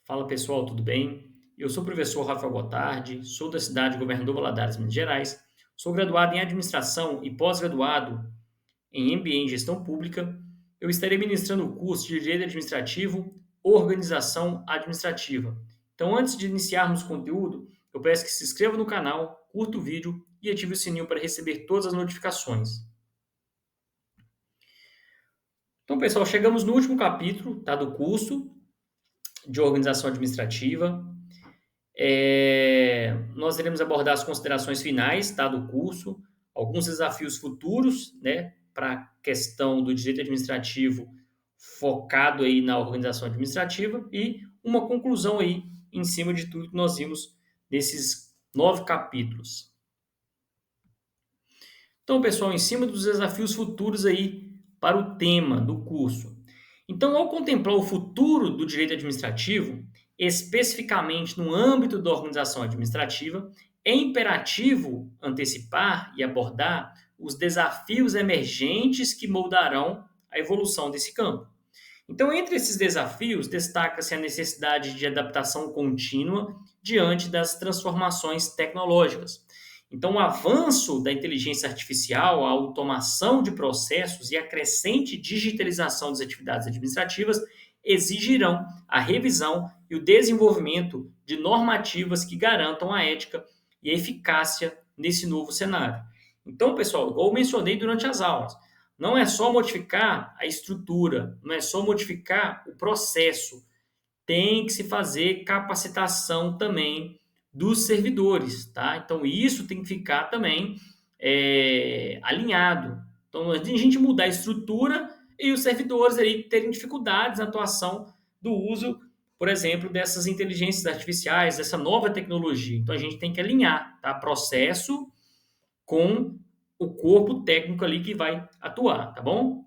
Fala pessoal, tudo bem? Eu sou o professor Rafael Gotardi, sou da cidade de Governador Valadares, Minas Gerais, sou graduado em Administração e pós-graduado em MBA em Gestão Pública. Eu estarei ministrando o curso de Direito Administrativo, Organização Administrativa. Então, antes de iniciarmos o conteúdo, eu peço que se inscreva no canal, curta o vídeo e ative o sininho para receber todas as notificações. Então, pessoal, chegamos no último capítulo, tá, do curso de Organização Administrativa. Nós iremos abordar as considerações finais, tá, do curso, alguns desafios futuros, né, para a questão do direito administrativo focado aí na organização administrativa e uma conclusão aí em cima de tudo que nós vimos nesses 9 capítulos. Então, pessoal, em cima dos desafios futuros aí para o tema do curso. Então, ao contemplar o futuro do direito administrativo, especificamente no âmbito da organização administrativa, é imperativo antecipar e abordar os desafios emergentes que moldarão a evolução desse campo. Então, entre esses desafios, destaca-se a necessidade de adaptação contínua diante das transformações tecnológicas. Então, o avanço da inteligência artificial, a automação de processos e a crescente digitalização das atividades administrativas exigirão a revisão e o desenvolvimento de normativas que garantam a ética e a eficácia nesse novo cenário. Então, pessoal, igual eu mencionei durante as aulas, não é só modificar a estrutura, não é só modificar o processo, tem que se fazer capacitação também dos servidores, tá? Então, isso tem que ficar também alinhado. Então, a gente mudar a estrutura e os servidores aí terem dificuldades na atuação do uso, por exemplo, dessas inteligências artificiais, dessa nova tecnologia. Então, a gente tem que alinhar, tá? Processo com o corpo técnico ali que vai atuar, tá bom?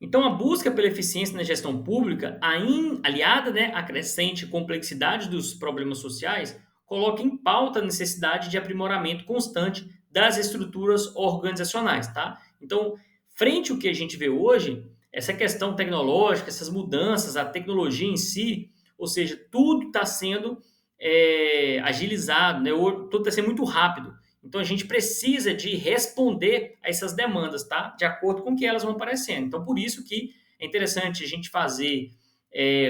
Então, a busca pela eficiência na gestão pública, aliada, né, à crescente complexidade dos problemas sociais, coloca em pauta a necessidade de aprimoramento constante das estruturas organizacionais, tá? Então, frente ao que a gente vê hoje, essa questão tecnológica, essas mudanças, a tecnologia em si, ou seja, tudo está sendo agilizado, né? Tudo está sendo muito rápido. Então a gente precisa de responder a essas demandas, tá? De acordo com o que elas vão aparecendo. Então por isso que é interessante a gente fazer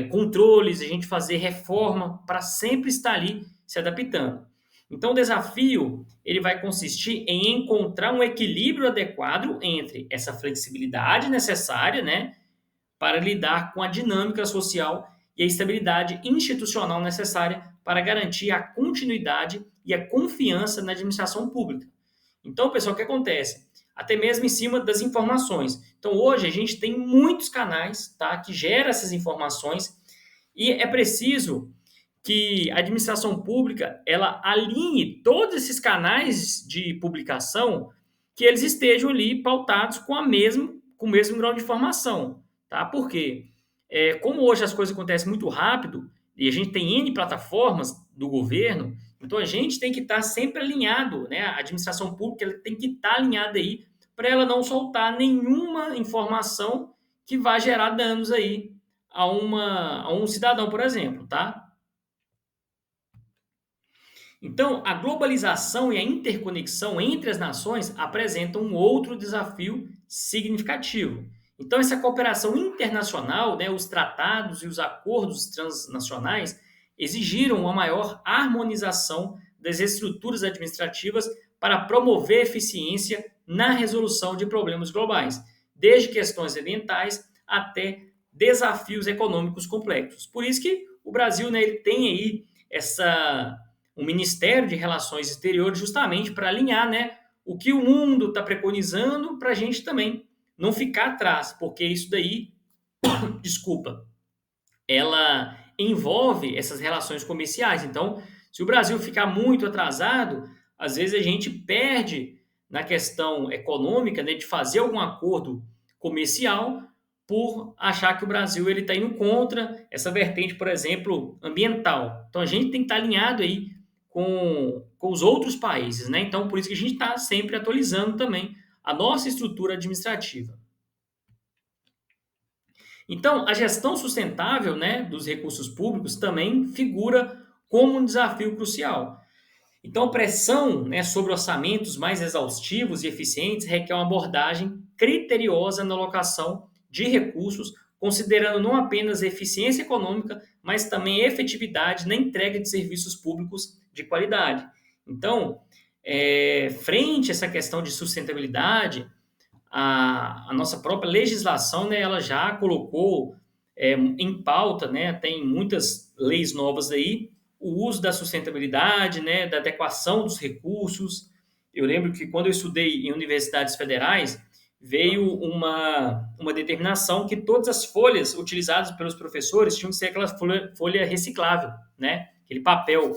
controles, a gente fazer reforma para sempre estar ali se adaptando. Então o desafio ele vai consistir em encontrar um equilíbrio adequado entre essa flexibilidade necessária, né, para lidar com a dinâmica social e a estabilidade institucional necessária para garantir a continuidade e a confiança na administração pública. Então, pessoal, o que acontece? Até mesmo em cima das informações. Então, hoje a gente tem muitos canais, tá, que geram essas informações e é preciso que a administração pública ela alinhe todos esses canais de publicação que eles estejam ali pautados com o mesmo grau de informação, tá? Por quê? Como hoje as coisas acontecem muito rápido e a gente tem N plataformas do governo, então a gente tem que estar sempre alinhado, né? A administração pública ela tem que estar alinhada aí para ela não soltar nenhuma informação que vá gerar danos aí a um cidadão, por exemplo, tá? Então, a globalização e a interconexão entre as nações apresentam um outro desafio significativo. Então, essa cooperação internacional, né, os tratados e os acordos transnacionais exigiram uma maior harmonização das estruturas administrativas para promover eficiência na resolução de problemas globais, desde questões ambientais até desafios econômicos complexos. Por isso que o Brasil, né, ele tem aí um Ministério de Relações Exteriores justamente para alinhar, né, o que o mundo está preconizando para a gente também não ficar atrás, porque isso daí, desculpa, ela envolve essas relações comerciais. Então, se o Brasil ficar muito atrasado, às vezes a gente perde na questão econômica, né, de fazer algum acordo comercial por achar que o Brasil ele está indo contra essa vertente, por exemplo, ambiental. Então a gente tem que estar alinhado aí com os outros países, né? Então por isso que a gente está sempre atualizando também a nossa estrutura administrativa. Então, a gestão sustentável, né, dos recursos públicos também figura como um desafio crucial. Então, pressão, né, sobre orçamentos mais exaustivos e eficientes requer uma abordagem criteriosa na alocação de recursos, considerando não apenas eficiência econômica, mas também efetividade na entrega de serviços públicos de qualidade. Então, frente a essa questão de sustentabilidade, a nossa própria legislação, né, ela já colocou em pauta, né, tem muitas leis novas aí, o uso da sustentabilidade, né, da adequação dos recursos. Eu lembro que quando eu estudei em universidades federais, veio uma determinação que todas as folhas utilizadas pelos professores tinham que ser aquela folha reciclável, né, aquele papel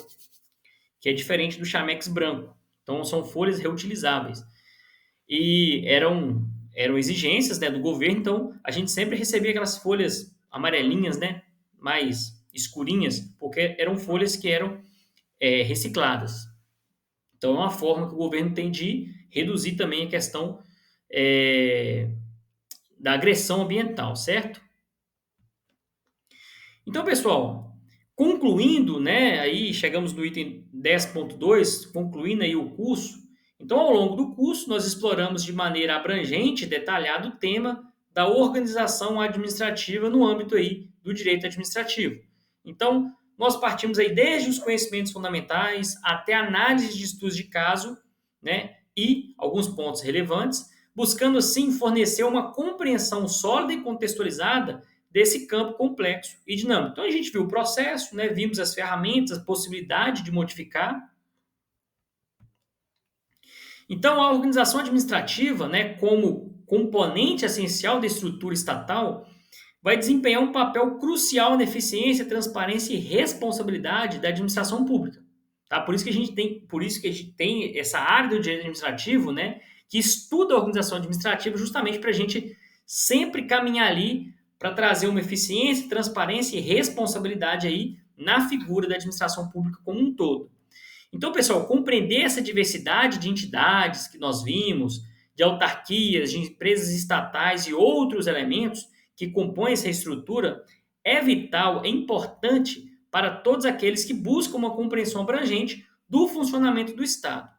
que é diferente do chamex branco. Então, são folhas reutilizáveis e eram exigências, né, do governo, então a gente sempre recebia aquelas folhas amarelinhas, né, mais escurinhas, porque eram folhas que eram recicladas. Então é uma forma que o governo tem de reduzir também a questão é, da agressão ambiental, certo? Então, pessoal, concluindo, né, aí chegamos no item 10.2, concluindo aí o curso. Então, ao longo do curso, nós exploramos de maneira abrangente e detalhada o tema da organização administrativa no âmbito aí do direito administrativo. Então, nós partimos aí desde os conhecimentos fundamentais até análise de estudos de caso, né, e alguns pontos relevantes, buscando assim fornecer uma compreensão sólida e contextualizada desse campo complexo e dinâmico. Então a gente viu o processo, né, vimos as ferramentas, a possibilidade de modificar. Então a organização administrativa, né, como componente essencial da estrutura estatal, vai desempenhar um papel crucial na eficiência, transparência e responsabilidade da administração pública. Tá? Por isso que a gente tem essa área do direito administrativo, né, que estuda a organização administrativa justamente para a gente sempre caminhar ali para trazer uma eficiência, transparência e responsabilidade aí na figura da administração pública como um todo. Então, pessoal, compreender essa diversidade de entidades que nós vimos, de autarquias, de empresas estatais e outros elementos que compõem essa estrutura é vital, é importante para todos aqueles que buscam uma compreensão abrangente do funcionamento do Estado.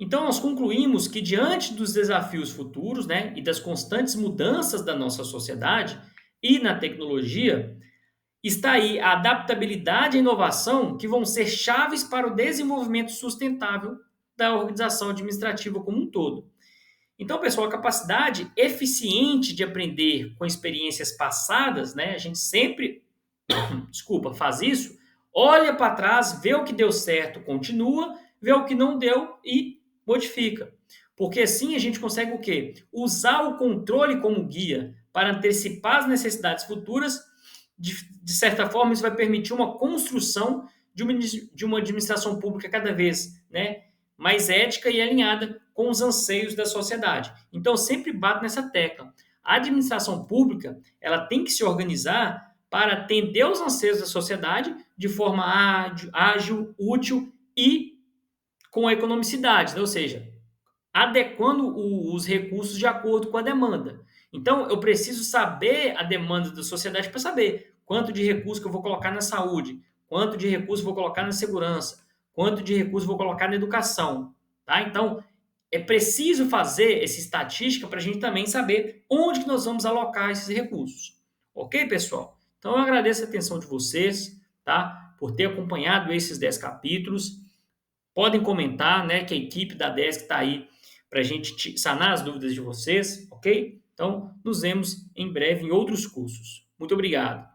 Então, nós concluímos que, diante dos desafios futuros, né, e das constantes mudanças da nossa sociedade e na tecnologia, está aí a adaptabilidade e a inovação que vão ser chaves para o desenvolvimento sustentável da organização administrativa como um todo. Então, pessoal, a capacidade eficiente de aprender com experiências passadas, né, a gente sempre, faz isso, olha para trás, vê o que deu certo, continua, vê o que não deu e modifica. Porque assim a gente consegue o quê? Usar o controle como guia para antecipar as necessidades futuras. De certa forma, isso vai permitir uma construção de uma administração pública cada vez, né, mais ética e alinhada com os anseios da sociedade. Então, eu sempre bato nessa tecla. A administração pública, ela tem que se organizar para atender aos anseios da sociedade de forma ágil, útil e com economicidade, né? Ou seja, adequando os recursos de acordo com a demanda. Então, eu preciso saber a demanda da sociedade para saber quanto de recurso que eu vou colocar na saúde, quanto de recurso eu vou colocar na segurança, quanto de recurso eu vou colocar na educação. Tá? Então, é preciso fazer essa estatística para a gente também saber onde que nós vamos alocar esses recursos. Ok, pessoal? Então, eu agradeço a atenção de vocês, tá? Por ter acompanhado esses 10 capítulos. Podem comentar, né, que a equipe da Desk está aí para a gente sanar as dúvidas de vocês, ok? Então, nos vemos em breve em outros cursos. Muito obrigado.